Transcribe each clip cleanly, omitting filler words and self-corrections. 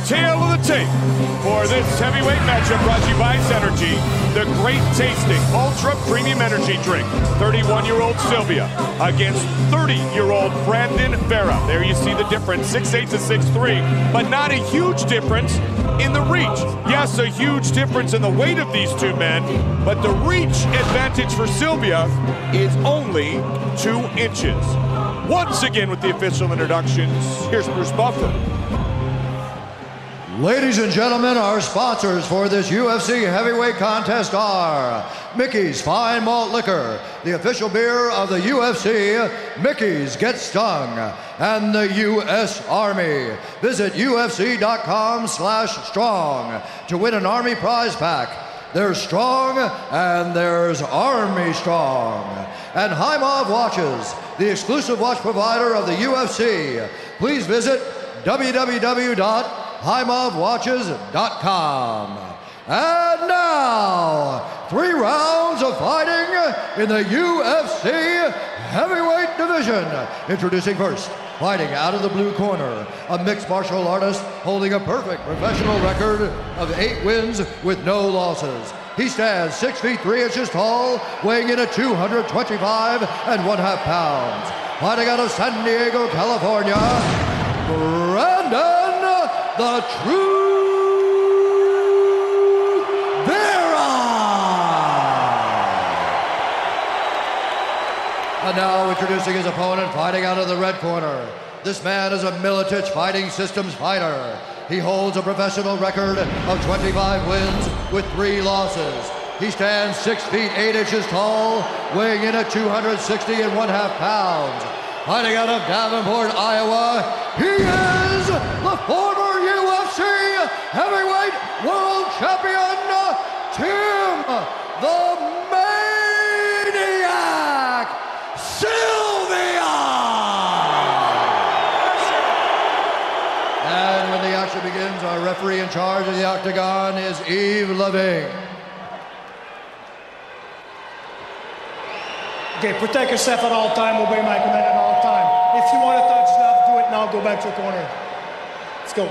tail of the tape for this heavyweight matchup brought to you by Energy, the great tasting ultra premium energy drink. 31-year-old Sylvia against 30-year-old Brandon Vera. There you see the difference, 6'8" to 6'3", but not a huge difference in the reach. Yes, a huge difference in the weight of these two men, but the reach advantage for Sylvia is only 2 inches. Once again with the official introductions, here's Bruce Buffer. Ladies and gentlemen, our sponsors for this UFC heavyweight contest are Mickey's Fine Malt Liquor, the official beer of the UFC, Mickey's Get Stung, and the U.S. Army. Visit UFC.com/strong to win an Army prize pack. There's Strong and there's Army Strong. And Hymov Watches, the exclusive watch provider of the UFC. Please visit www.hymovwatches.com. And now, 3 rounds of fighting in the UFC heavyweight division. Introducing first, fighting out of the blue corner, a mixed martial artist holding a perfect professional record of 8 wins with no losses. He stands 6 feet 3 inches tall, weighing in at 225.5 pounds. Fighting out of San Diego, California, Brandon the Truth Vera! And now introducing his opponent, fighting out of the red corner. This man is a Militich Fighting Systems fighter. He holds a professional record of 25 wins with 3 losses. He stands 6 feet 8 inches tall, weighing in at 260.5 pounds. Fighting out of Davenport, Iowa, he is the former UFC heavyweight world champion, Tim the Maniac Sylvia! And when the action begins, our referee in charge of the octagon is Yves Leving. Okay, protect yourself at all time, obey my command at all time. If you want to touch stuff, do it now, go back to your corner. Let's go.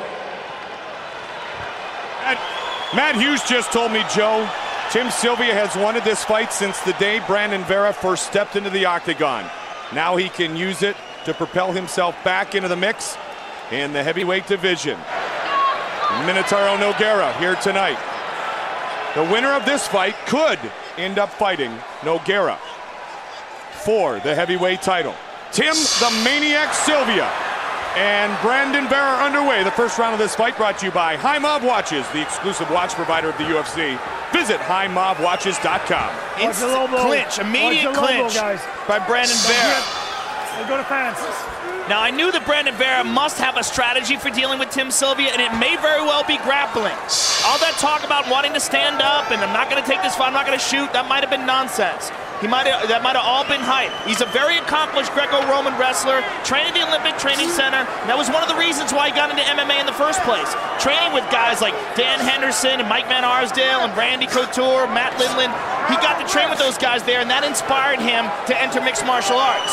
Matt Hughes just told me, Joe, Tim Sylvia has wanted this fight since the day Brandon Vera first stepped into the octagon. Now he can use it to propel himself back into the mix in the heavyweight division. Minotauro Nogueira here tonight. The winner of this fight could end up fighting Nogueira for the heavyweight title. Tim the Maniac Sylvia and Brandon Vera underway. The first round of this fight brought to you by Hymov Watches, the exclusive watch provider of the UFC. Visit hymovwatches.com. Instant clinch, immediate clinch by Brandon Vera. Go to fans. Now, I knew that Brandon Vera must have a strategy for dealing with Tim Sylvia, and it may very well be grappling. All that talk about wanting to stand up and I'm not going to take this fight, I'm not going to shoot, that might have been nonsense. That might have all been hype. He's a very accomplished Greco-Roman wrestler, trained at the Olympic Training Center. And that was one of the reasons why he got into MMA in the first place. Training with guys like Dan Henderson and Mike Van Arsdale and Randy Couture, Matt Lindland. He got to train with those guys there, and that inspired him to enter mixed martial arts.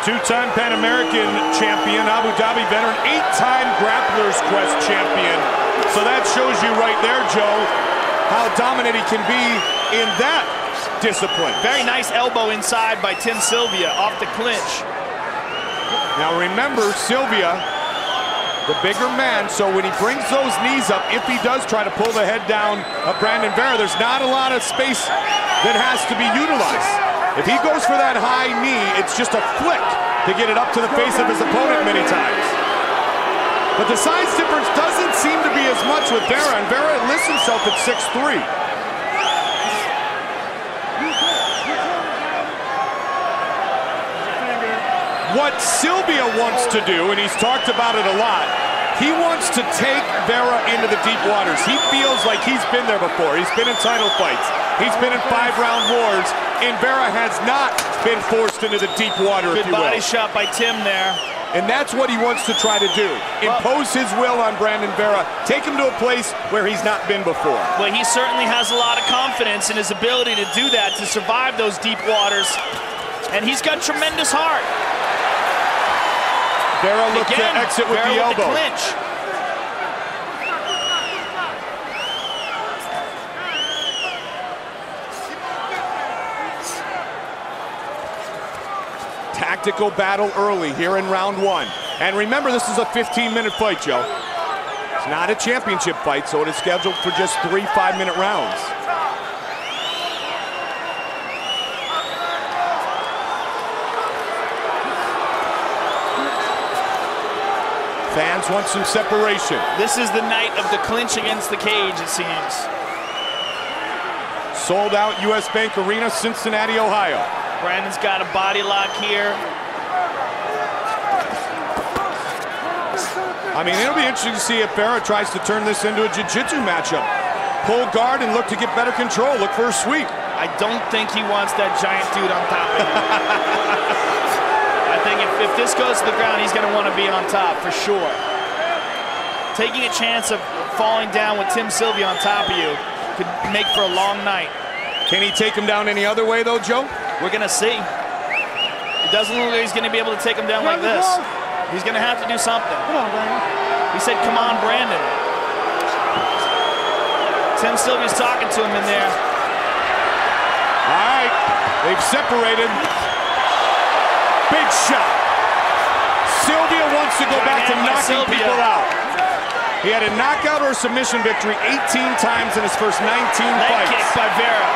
2-time Pan American champion, Abu Dhabi veteran, 8-time Grappler's Quest champion. So that shows you right there, Joe, how dominant he can be in that discipline. Very nice elbow inside by Tim Sylvia off the clinch. Now remember, Sylvia, the bigger man, so when he brings those knees up, if he does try to pull the head down of Brandon Vera, there's not a lot of space that has to be utilized. If he goes for that high knee, it's just a flick to get it up to the face of his opponent many times. But the size difference doesn't seem to be as much with Vera, and Vera lists himself at 6'3". What Sylvia wants to do, and he's talked about it a lot, he wants to take Vera into the deep waters. He feels like he's been there before. He's been in title fights. He's been in 5-round wars, and Vera has not been forced into the deep water, if you will. Good body shot by Tim there. And that's what he wants to try to do. Impose his will on Brandon Vera. Take him to a place where he's not been before. Well, he certainly has a lot of confidence in his ability to do that, to survive those deep waters. And he's got tremendous heart. Vera looks to exit with the elbow. Clinch. tactical battle early here in round one. And remember, this is a 15-minute fight, Joe. It's not a championship fight, so it is scheduled for just 3 5-minute rounds. Fans want some separation. This is the night of the clinch against the cage, it seems. Sold out US Bank Arena, Cincinnati, Ohio. Brandon's got a body lock here. I mean, it'll be interesting to see if Vera tries to turn this into a jiu-jitsu matchup. Pull guard and look to get better control. Look for a sweep. I don't think he wants that giant dude on top of him. I think if this goes to the ground, he's going to want to be on top for sure. Taking a chance of falling down with Tim Sylvia on top of you could make for a long night. Can he take him down any other way, though, Joe? We're going to see. It doesn't look like he's going to be able to take him down like this. He's going to have to do something. Come on, Brandon. He said, come on, Brandon. Tim Sylvia's talking to him in there. All right, they've separated. Big shot. Sylvia wants to go back to knocking people out. He had a knockout or a submission victory 18 times in his first 19 Leg fights. kick by Vera.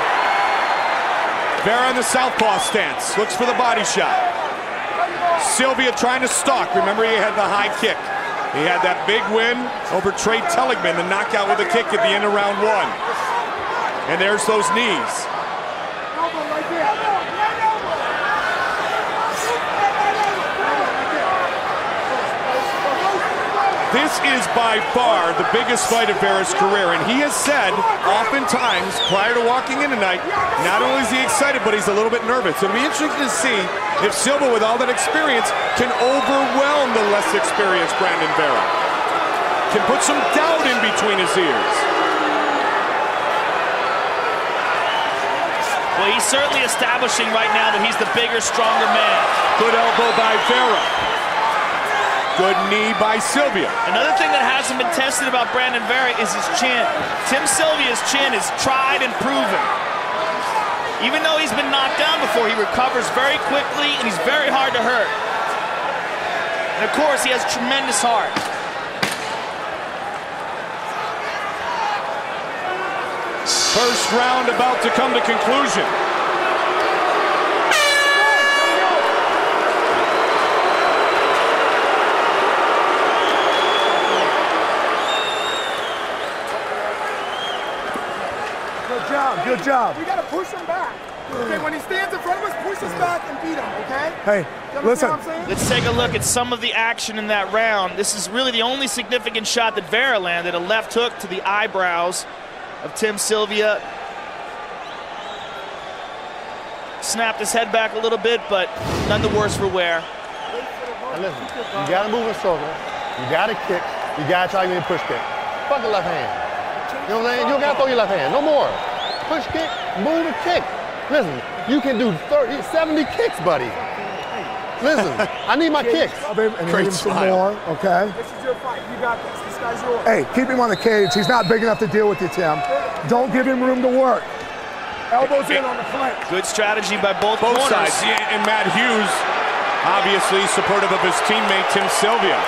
Vera in the southpaw stance, looks for the body shot. Sylvia trying to stalk. Remember, he had the high kick. He had that big win over Trey Telligman, the knockout with a kick at the end of round one. And there's those knees. This is by far the biggest fight of Vera's career, and he has said oftentimes prior to walking in tonight, not only is he excited, but he's a little bit nervous. It'll be interesting to see if Silva, with all that experience, can overwhelm the less experienced Brandon Vera. Can put some doubt in between his ears. Well, he's certainly establishing right now that he's the bigger, stronger man. Good elbow by Vera. Good knee by Sylvia. Another thing that hasn't been tested about Brandon Vera is his chin. Tim Sylvia's chin is tried and proven. Even though he's been knocked down before, he recovers very quickly and he's very hard to hurt. And of course, he has tremendous heart. First round about to come to conclusion. Good job. We gotta push him back. Okay, when he stands in front of us, push us back and beat him, okay? Hey, listen. Let's take a look at some of the action in that round. This is really the only significant shot that Vera landed, a left hook to the eyebrows of Tim Sylvia. Snapped his head back a little bit, but none the worse for wear. Now listen, you gotta move in circle, you gotta kick, you gotta try to get a push kick. Fuck the left hand. You know what I'm saying? You don't gotta throw your left hand, no more. Push kick, move and kick. Listen, you can do 30, 70 kicks, buddy. Listen, I need my kicks. Great smile. Okay? This is your fight. You got this. This guy's yours. Hey, keep him on the cage. He's not big enough to deal with you, Tim. Don't give him room to work. Elbows in on the flank. Good strategy by both corners. Sides. And Matt Hughes, obviously supportive of his teammate Tim Sylvia.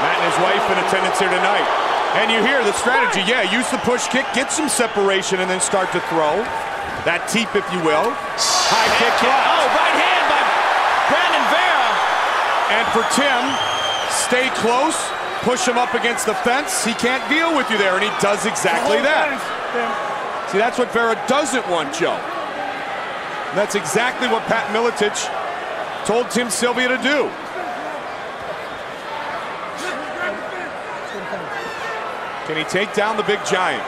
Matt and his wife in attendance here tonight. And you hear the strategy, yeah, use the push kick, get some separation, and then start to throw. That teep, if you will. High kick. Oh, right hand by Brandon Vera. And for Tim, stay close, push him up against the fence. He can't deal with you there, and he does exactly that. See, that's what Vera doesn't want, Joe. And that's exactly what Pat Miletich told Tim Sylvia to do. Can he take down the big giant?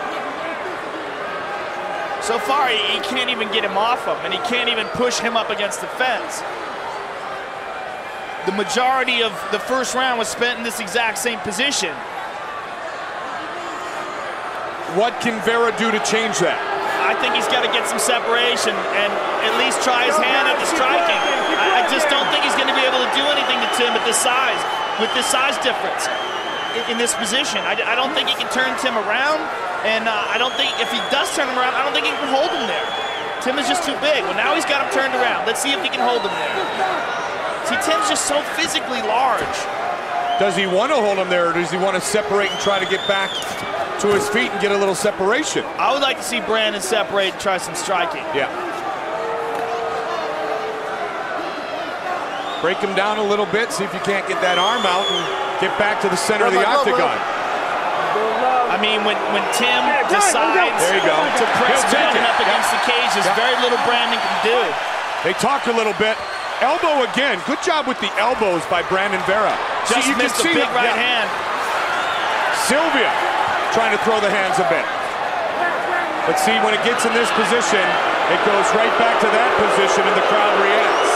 So far, he can't even get him off him, and he can't even push him up against the fence. The majority of the first round was spent in this exact same position. What can Vera do to change that? I think he's got to get some separation and at least try his hand at the striking. I just don't think he's going to be able to do anything to Tim at this size, with this size difference in this position. I don't think he can turn Tim around, and I don't think if he does turn him around, I don't think he can hold him there. Tim is just too big. Well, now he's got him turned around. Let's see if he can hold him there. See, Tim's just so physically large. Does he want to hold him there, or does he want to separate and try to get back to his feet and get a little separation? I would like to see Brandon separate and try some striking. Yeah. Break him down a little bit, see if you can't get that arm out and get back to the center of the octagon. I mean, when Tim decides there you go. to press Brandon up against the cage, there's very little Brandon can do. They talk a little bit. Elbow again. Good job with the elbows by Brandon Vera. Just missed a big right hand. Sylvia trying to throw the hands a bit. But see, when it gets in this position, it goes right back to that position and the crowd reacts.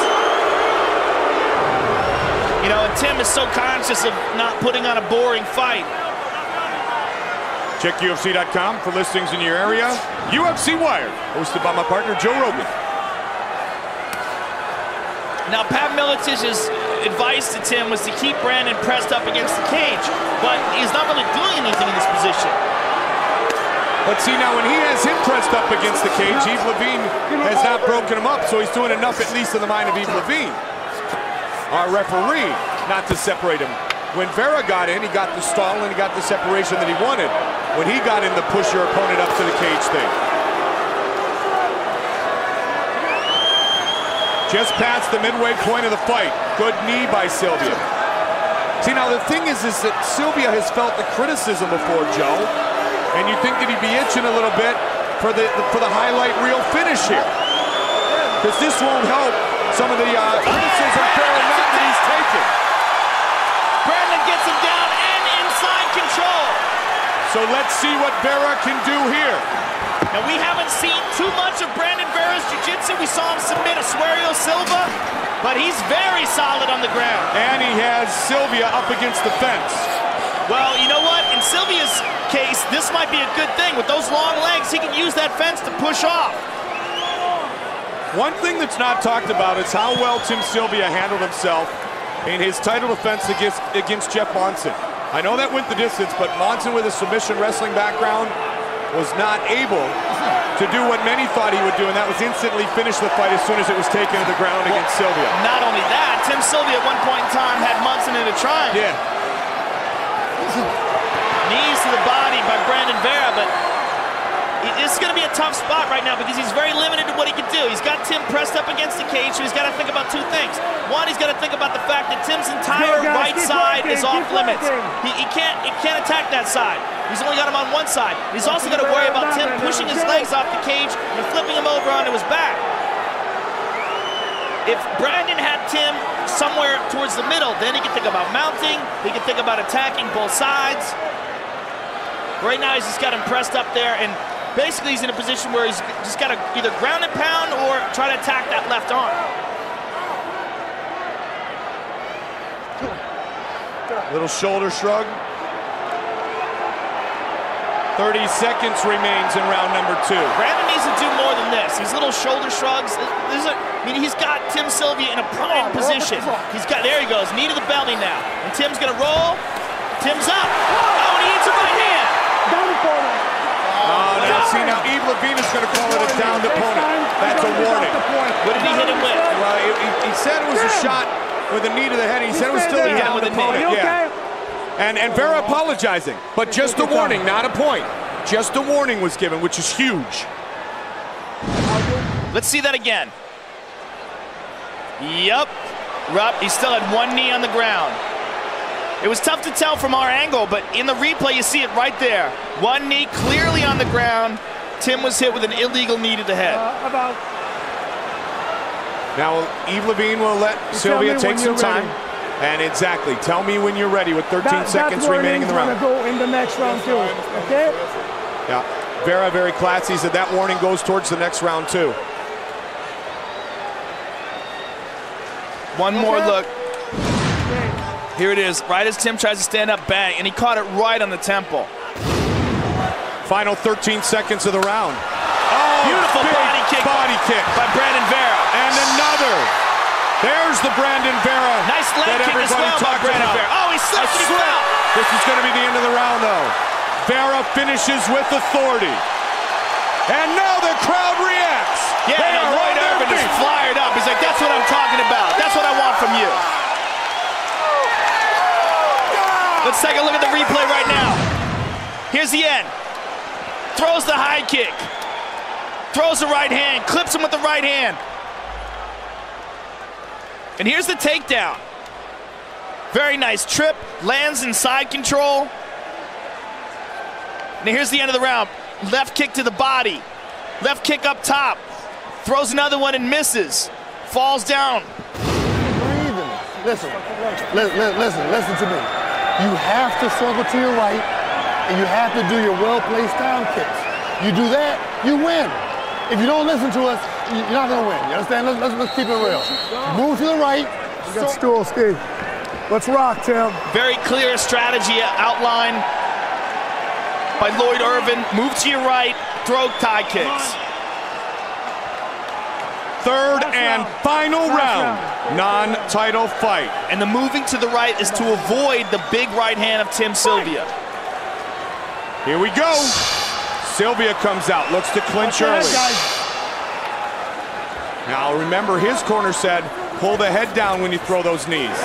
You know, and Tim is so conscious of not putting on a boring fight. Check UFC.com for listings in your area. UFC Wired, hosted by my partner, Joe Rogan. Now, Pat Militich's advice to Tim was to keep Brandon pressed up against the cage, but he's not really doing anything in this position. But see, now when he has him pressed up against the cage, Yves Lavigne has not broken him up, so he's doing enough, at least in the mind of Yves Lavigne, our referee, not to separate him. When Vera got in, he got the stall and he got the separation that he wanted. When he got in, the push your opponent up to the cage thing. Just past the midway point of the fight. Good knee by Sylvia. See, now the thing is that Sylvia has felt the criticism before, Joe. And you think that he'd be itching a little bit for the highlight reel finish here. Because this won't help some of the criticism Vera not that he's taken. Brandon gets him down and inside control. So let's see what Vera can do here. Now, we haven't seen too much of Brandon Vera's jiu-jitsu. We saw him submit a Suario Silva, but he's very solid on the ground. And he has Sylvia up against the fence. Well, you know what? In Sylvia's case, this might be a good thing. With those long legs, he can use that fence to push off. One thing that's not talked about is how well Tim Sylvia handled himself in his title defense against Jeff Monson. I know that went the distance, but Monson, with a submission wrestling background, was not able to do what many thought he would do, and that was instantly finish the fight as soon as it was taken to the ground against Sylvia. Not only that, Tim Sylvia at one point in time had Monson in a triangle. Yeah. Knees to the body by Brandon Vera, but this is going to be a tough spot right now because he's very limited to what he can do. He's got Tim pressed up against the cage, so he's got to think about two things. One, he's got to think about the fact that Tim's entire right side is off limits. He can't attack that side. He's only got him on one side. He's also got to worry about Tim pushing his legs off the cage and flipping him over onto his back. If Brandon had Tim somewhere towards the middle, then he can think about mounting, he can think about attacking both sides. Right now, he's just got him pressed up there, and basically he's in a position where he's just got to either ground and pound or try to attack that left arm. Little shoulder shrug. 30 seconds remains in round number 2. Brandon needs to do more than this. These little shoulder shrugs. He's got Tim Sylvia in a prime position. There he goes, knee to the belly now. And Tim's gonna roll. Tim's up. Oh, and he hits a right hand. Now see, now Yves Lavigne is gonna call it a downed opponent. That's a warning. What did he hit him with? Well, he said it was a shot with a knee to the head. He said it was still a downed opponent. Yeah. And Vera apologizing, but just a warning, not a point. Just a warning was given, which is huge. Let's see that again. Yep. He still had one knee on the ground. It was tough to tell from our angle, but in the replay, you see it right there. One knee clearly on the ground. Tim was hit with an illegal knee to the head. Now, Yves Lavigne will let Sylvia take some time. And exactly, tell me when you're ready with 13 seconds remaining in the round. That's where go in the next round too, okay? Yeah, Vera very classy, said that warning goes towards the next round too. One more look. Here it is, right as Tim tries to stand up, bang, and he caught it right on the temple. Final 13 seconds of the round. Oh, beautiful body kick by Brandon Vera. And another. There's the Brandon Vera. Nice leg kick as well by Brandon Vera. Oh, he slipped and he fell. This is going to be the end of the round, though. Vera finishes with authority. And now the crowd reacts. kicks. Yeah, They are Lloyd on their Irvin is feet. fired up. He's like, that's what I'm talking about. That's what I want from you. Let's take a look at the replay right now. Here's the end. Throws the high kick. Throws the right hand. Clips him with the right hand. And here's the takedown. Very nice trip. Lands in side control. Now here's the end of the round. Left kick to the body. Left kick up top. Throws another one and misses. Falls down. Breathing. Listen to me. You have to circle to your right, and you have to do your well-placed down kicks. You do that, you win. If you don't listen to us, you're not gonna win. You understand? Let's keep it real. Move to the right. We got stool, Steve. Let's rock, Tim. Very clear strategy outlined by Lloyd Irvin. Move to your right, throw tie kicks. Third and final round, non-title fight. And the moving to the right is to avoid the big right hand of Tim Sylvia. Here we go. Sylvia comes out, looks to clinch early. Now remember, his corner said, pull the head down when you throw those knees.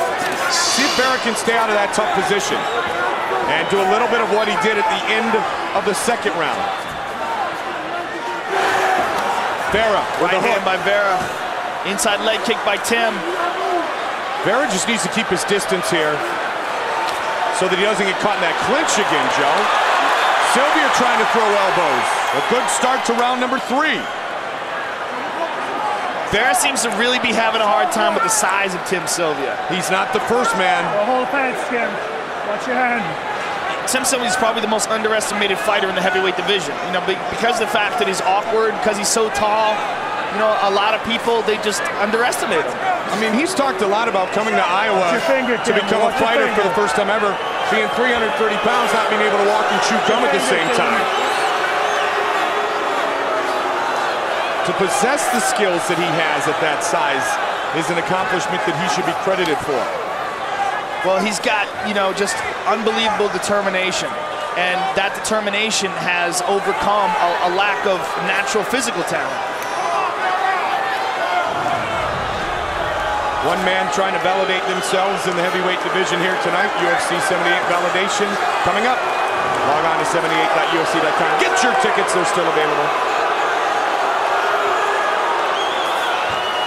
See if Vera can stay out of that tough position and do a little bit of what he did at the end of the second round. Vera with Right a hook. hand by Vera. Inside leg kick by Tim. Vera just needs to keep his distance here so that he doesn't get caught in that clinch again, Joe. Sylvia trying to throw elbows. A good start to round number 3. Vera seems to really be having a hard time with the size of Tim Sylvia. He's not the first man. Hold pants, Tim. Watch your hand. Tim Sylvia is probably the most underestimated fighter in the heavyweight division. You know, because of the fact that he's awkward, because he's so tall, you know, a lot of people, they just underestimate him. I mean, he's talked a lot about coming to Iowa to become a fighter for the first time ever, being 330 pounds, not being able to walk and chew gum at the same time. To possess the skills that he has at that size is an accomplishment that he should be credited for. Well, he's got, you know, just unbelievable determination. And that determination has overcome a lack of natural physical talent. One man trying to validate themselves in the heavyweight division here tonight. UFC 78 validation coming up. Log on to 78.ufc.com. Get your tickets, they're still available.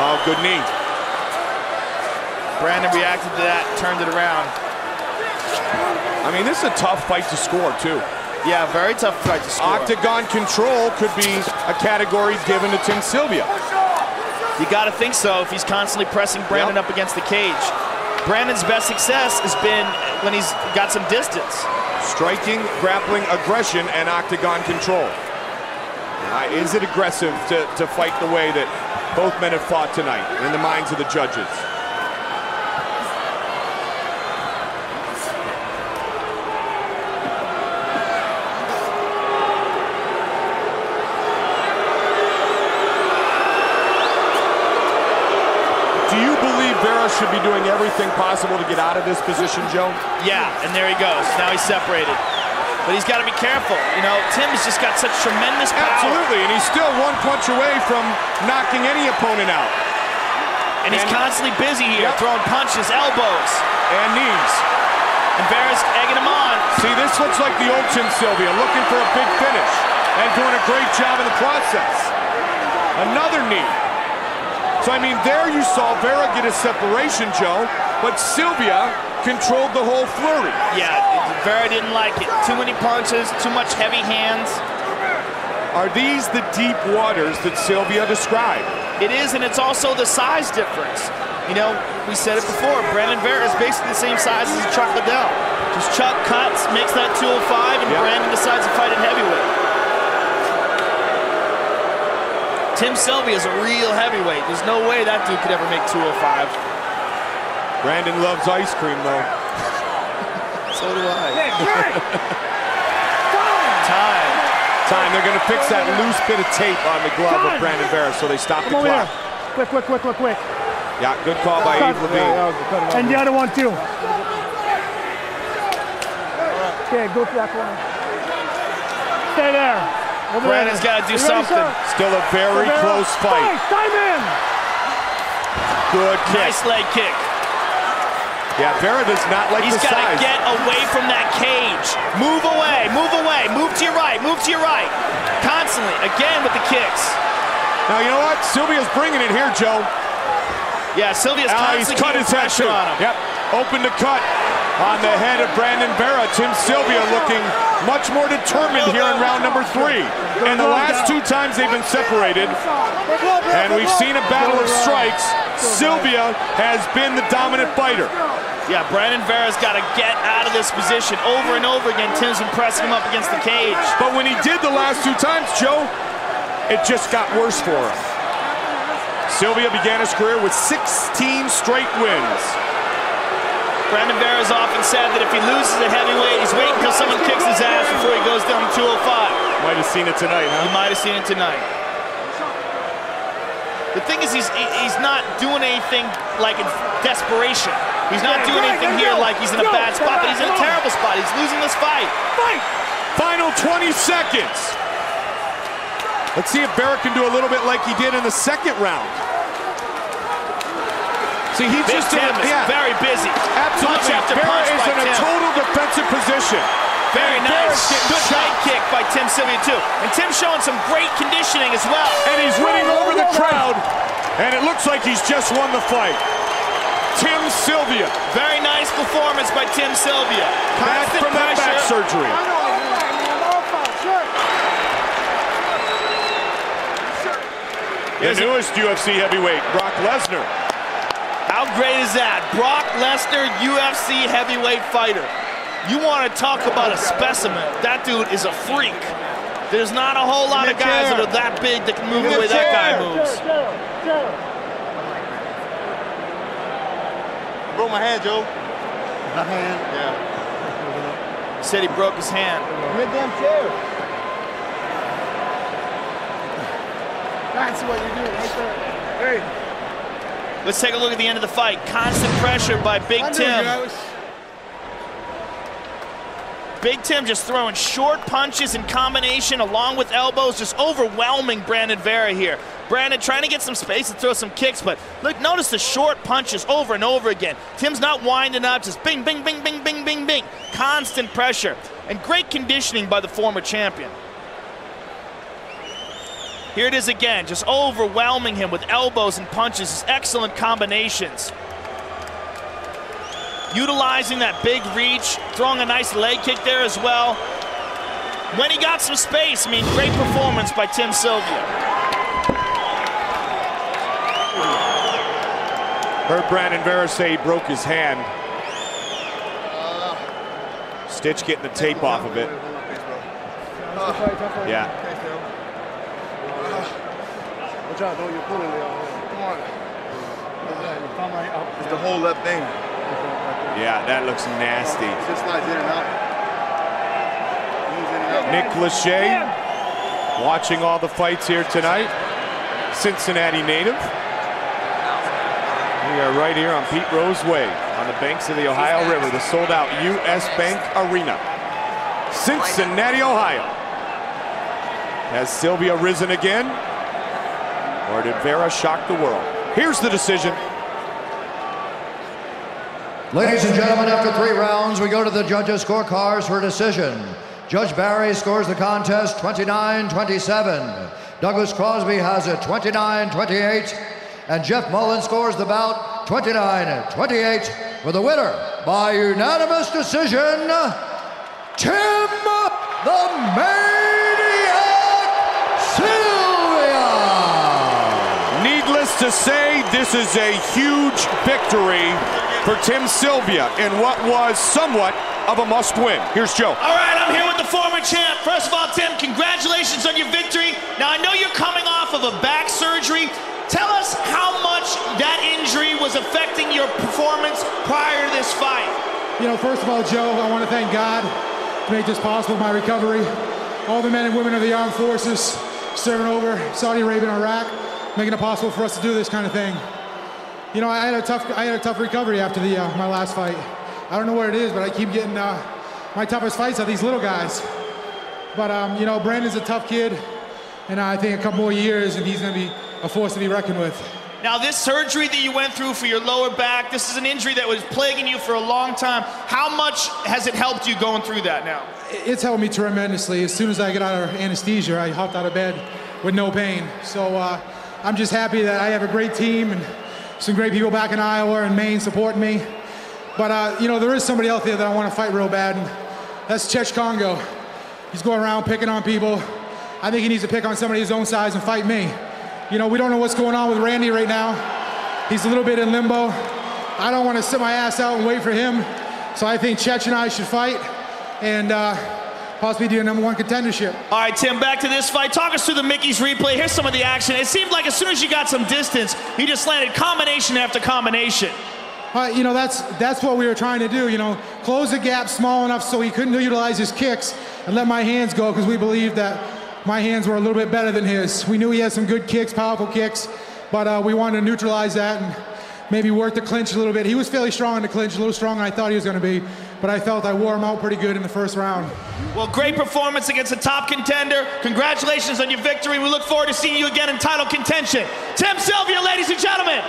Oh, good knee. Brandon reacted to that, turned it around. I mean, this is a tough fight to score, too. Yeah, very tough fight to score. Octagon control could be a category given to Tim Sylvia. You got to think so if he's constantly pressing Brandon up against the cage. Brandon's best success has been when he's got some distance. Striking, grappling, aggression, and octagon control. Is it aggressive to fight the way that both men have fought tonight in the minds of the judges? Do you believe Vera should be doing everything possible to get out of this position, Joe? Yeah, and there he goes. Now he's separated. But he's got to be careful. You know, Tim's just got such tremendous power. Absolutely, and he's still one punch away from knocking any opponent out. And he's constantly busy here, throwing punches, elbows. And knees. And Vera's egging him on. See, this looks like the old Tim Sylvia, looking for a big finish and doing a great job in the process. Another knee. So, I mean, there you saw Vera get a separation, Joe, but Sylvia controlled the whole flurry. Yeah, Vera didn't like it. Too many punches, too much heavy hands. Are these the deep waters that Sylvia described? It is, and it's also the size difference. You know, we said it before, Brandon Vera is basically the same size as Chuck Liddell. Just Chuck cuts, makes that 205, and Brandon decides to fight at heavyweight. Tim Sylvia is a real heavyweight. There's no way that dude could ever make 205. Brandon loves ice cream, though. So do I. Time. They're going to fix that loose bit of tape on the glove of Brandon Vera, so they stop the clock. Quick. Yeah, good call by Yves Levine. And the other one, too. Okay, go to that corner. Stay there. Brandon's got to do something. Still a very close fight. Time in. Good kick. Nice leg kick. Yeah, Vera does not like the size. He's got to get away from that cage. Move away, move away, move to your right, move to your right. Constantly, again with the kicks. Now, you know what? Sylvia's bringing it here, Joe. Yeah, Sylvia's constantly cut his head pressure on him. Yep, open to cut on the head of Brandon Vera. Tim Sylvia looking much more determined here in round number 3. And the last 2 times they've been separated, and we've seen a battle of strikes, Sylvia has been the dominant fighter. Yeah, Brandon Vera's got to get out of this position over and over again. Tim's been pressing him up against the cage. But when he did the last 2 times, Joe, it just got worse for him. Sylvia began his career with 16 straight wins. Brandon Vera's often said that if he loses at heavyweight, he's waiting until someone kicks his ass before he goes down to 205. Might have seen it tonight, huh? He might have seen it tonight. The thing is, he's not doing anything like in desperation. He's not doing anything here like he's in a bad spot, but he's in a terrible spot. He's losing this fight. Final 20 seconds. Let's see if Vera can do a little bit like he did in the 2nd round. See, he's just very busy. Absolutely. Vera is in a total defensive position. Very nice. Good leg kick by Tim Sylvia, too. And Tim's showing some great conditioning as well. And he's winning over the crowd. And it looks like he's just won the fight. Tim Sylvia. Very nice performance by Tim Sylvia. Back from that back surgery. The newest UFC heavyweight, Brock Lesnar. How great is that? Brock Lesnar, UFC heavyweight fighter. You want to talk about a specimen. That dude is a freak. There's not a whole lot of guys that are that big that can move the way that guy moves. Broke my hand, Joe. My hand? Yeah. He said he broke his hand. Your damn chair. That's what you do right there. Hey. Let's take a look at the end of the fight. Constant pressure by Big Tim. Big Tim just throwing short punches in combination along with elbows, just overwhelming Brandon Vera here. Brandon trying to get some space and throw some kicks, but look, notice the short punches over and over again. Tim's not winding up, just bing, bing, bing, bing, bing, bing, bing. Constant pressure and great conditioning by the former champion. Here it is again, just overwhelming him with elbows and punches, just excellent combinations. Utilizing that big reach, throwing a nice leg kick there as well. When he got some space, I mean, great performance by Tim Sylvia. Heard Brandon Vera say he broke his hand. Stitch getting the tape off of it. Yeah. What y'all doing? You're pulling it on. Come on. It's the whole left thing. Yeah, that looks nasty. Just slides in and out. Nick Lachey watching all the fights here tonight. Cincinnati native. We are right here on Pete Rose Way on the banks of the Ohio River, the sold-out U.S. Bank Arena. Cincinnati, Ohio. Has Sylvia risen again? Or did Vera shock the world? Here's the decision. Ladies and gentlemen, after 3 rounds, we go to the judges' scorecards for a decision. Judge Barry scores the contest 29-27. Douglas Crosby has it 29-28. And Jeff Mullen scores the bout 29-28 with the winner by unanimous decision, Tim the Maniac Sylvia. Needless to say, this is a huge victory for Tim Sylvia in what was somewhat of a must-win. Here's Joe. All right, I'm here with the former champ. First of all, Tim, congratulations on your victory. Now, I know you're coming off of a back surgery. Tell us how much that injury was affecting your performance prior to this fight. You know, first of all, Joe, I want to thank God to make this possible, my recovery. All the men and women of the armed forces serving over Saudi Arabia and Iraq, making it possible for us to do this kind of thing. You know, I had a tough recovery after my last fight. I don't know what it is, but I keep getting my toughest fights are these little guys. But, you know, Brandon's a tough kid, and I think a couple more years, and he's going to be a force to be reckoned with. Now, this surgery that you went through for your lower back, this is an injury that was plaguing you for a long time. How much has it helped you going through that now? It's helped me tremendously. As soon as I get out of anesthesia, I hopped out of bed with no pain. So I'm just happy that I have a great team and some great people back in Iowa and Maine supporting me. But, you know, there is somebody out there that I want to fight real bad, and that's Chech Congo. He's going around picking on people. I think he needs to pick on somebody his own size and fight me. You know, we don't know what's going on with Randy right now. He's a little bit in limbo. I don't want to sit my ass out and wait for him. So I think Chech and I should fight and possibly do a #1 contendership. All right, Tim, back to this fight. Talk us through the Mickey's replay. Here's some of the action. It seemed like as soon as you got some distance, you just landed combination after combination. You know, that's what we were trying to do, you know, close the gap small enough so he couldn't utilize his kicks and let my hands go, because we believed that my hands were a little bit better than his. We knew he had some good kicks, powerful kicks, but we wanted to neutralize that and maybe work the clinch a little bit. He was fairly strong in the clinch, a little stronger than I thought he was going to be, but I felt I wore him out pretty good in the first round. Well, great performance against a top contender. Congratulations on your victory. We look forward to seeing you again in title contention. Tim Sylvia, ladies and gentlemen.